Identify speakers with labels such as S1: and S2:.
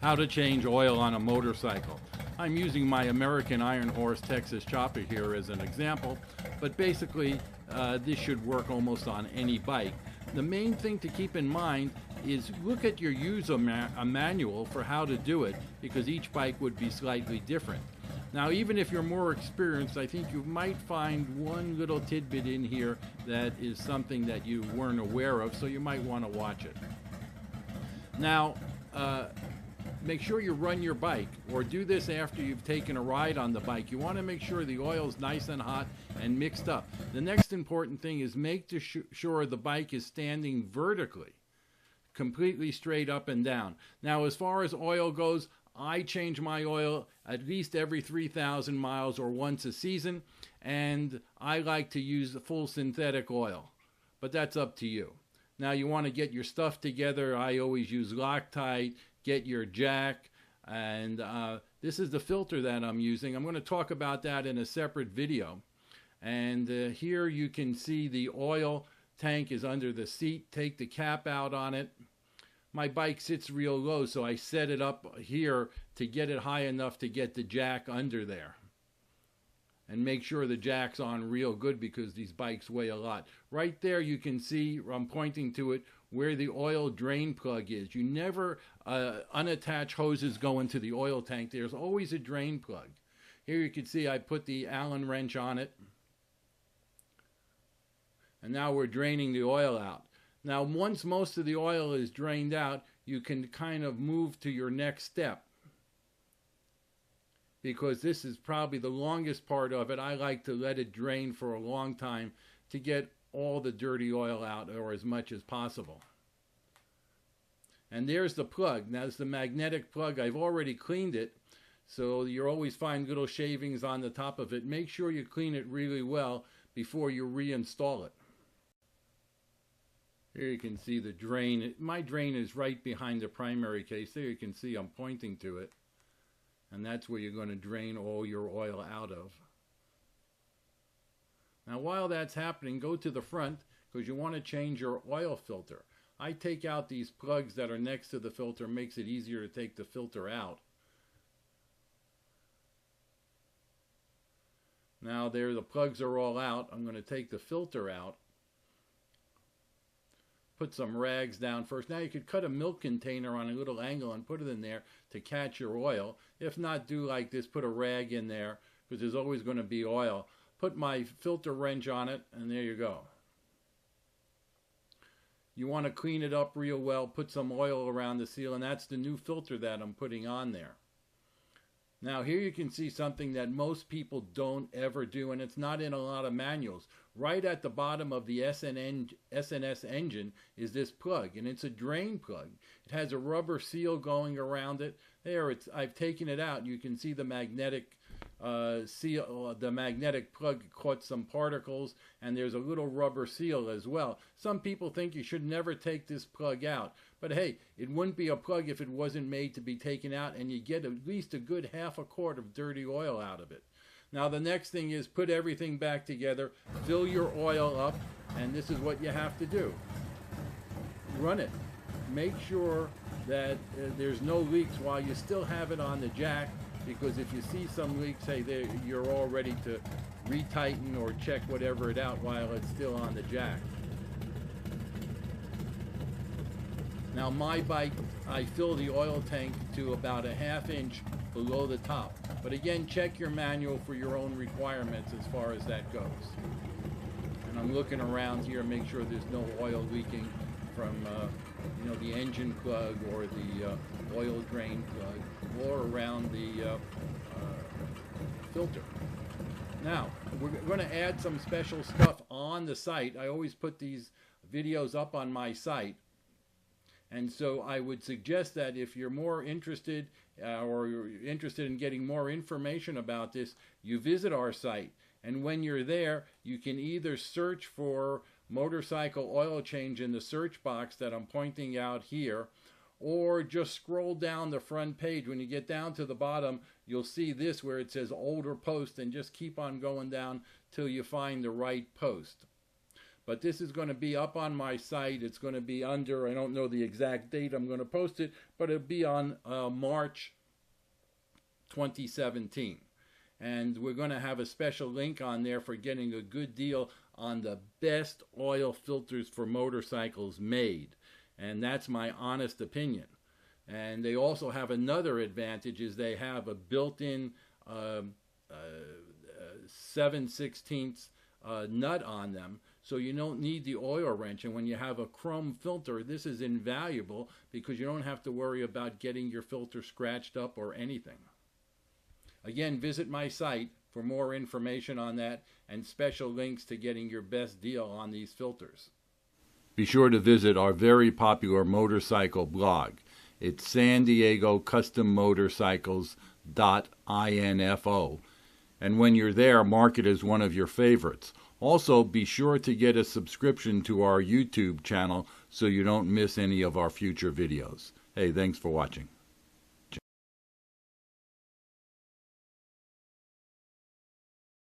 S1: How to change oil on a motorcycle. I'm using my American Iron Horse Texas chopper here as an example, but basically this should work almost on any bike. The main thing to keep in mind is look at your user manual for how to do it, because each bike would be slightly different. Now, even if you're more experienced, I think you might find one little tidbit in here that is something that you weren't aware of, so you might want to watch it. Now, make sure you run your bike, or do this after you've taken a ride on the bike. You want to make sure the oil's nice and hot and mixed up. The next important thing is make sure the bike is standing vertically, completely straight up and down. Now, as far as oil goes, I change my oil at least every 3,000 miles or once a season, and I like to use full synthetic oil, but that's up to you. Now, you want to get your stuff together. I always use Loctite. Get your jack, and this is the filter that I'm using. I'm going to talk about that in a separate video. And here you can see the oil tank is under the seat. Take the cap out on it. My bike sits real low, so I set it up here to get it high enough to get the jack under there. And make sure the jack's on real good, because these bikes weigh a lot. Right there you can see, I'm pointing to it, where the oil drain plug is. You never unattach hoses go into the oil tank. There's always a drain plug. Here you can see I put the Allen wrench on it. And now we're draining the oil out. Now, once most of the oil is drained out, you can kind of move to your next step, because this is probably the longest part of it. I like to let it drain for a long time to get all the dirty oil out, or as much as possible. And there's the plug. Now, it's the magnetic plug. I've already cleaned it, so you'll always find little shavings on the top of it. Make sure you clean it really well before you reinstall it. Here you can see the drain. My drain is right behind the primary case. There you can see I'm pointing to it. And that's where you're going to drain all your oil out of. Now, while that's happening, go to the front, because you want to change your oil filter. I take out these plugs that are next to the filter. Makes it easier to take the filter out. Now there, the plugs are all out. I'm going to take the filter out. Put some rags down first. Now you could cut a milk container on a little angle and put it in there to catch your oil. If not, do like this, put a rag in there, because there's always going to be oil. Put my filter wrench on it, and there you go. You want to clean it up real well, put some oil around the seal, and that's the new filter that I'm putting on there. Now here you can see something that most people don't ever do, and it's not in a lot of manuals. Right at the bottom of the SNS engine is this plug, and it's a drain plug. It has a rubber seal going around it. There, I've taken it out. You can see the magnetic seal, the magnetic plug caught some particles, and there's a little rubber seal as well. Some people think you should never take this plug out, but hey, it wouldn't be a plug if it wasn't made to be taken out, and you get at least a good half a quart of dirty oil out of it. Now the next thing is put everything back together, fill your oil up, and this is what you have to do. Run it. Make sure that there's no leaks while you still have it on the jack, because if you see some leaks, hey, you're all ready to retighten or check whatever it out while it's still on the jack. Now my bike, I fill the oil tank to about a ½ inch below the top. But again, check your manual for your own requirements as far as that goes. And I'm looking around here, make sure there's no oil leaking from the engine plug or the oil drain plug or around the filter. Now, we're going to add some special stuff on the site. I always put these videos up on my site. And so I would suggest that if you're more interested or you're interested in getting more information about this, you visit our site. And when you're there, you can either search for motorcycle oil change in the search box that I'm pointing out here, or just scroll down the front page. When you get down to the bottom, you'll see this where it says older post, and just keep on going down till you find the right post. But this is going to be up on my site. It's going to be under, I don't know the exact date I'm going to post it, but it'll be on March 2017. And we're going to have a special link on there for getting a good deal on the best oil filters for motorcycles made. And that's my honest opinion. And they also have another advantage, is they have a built-in 7/16 nut on them, so you don't need the oil wrench. And when you have a chrome filter, this is invaluable because you don't have to worry about getting your filter scratched up or anything. Again, visit my site for more information on that and special links to getting your best deal on these filters. Be sure to visit our very popular motorcycle blog. It's San Diego Custom Motorcycles.info. And when you're there, mark it as one of your favorites. Also, be sure to get a subscription to our YouTube channel so you don't miss any of our future videos. Hey, thanks for watching.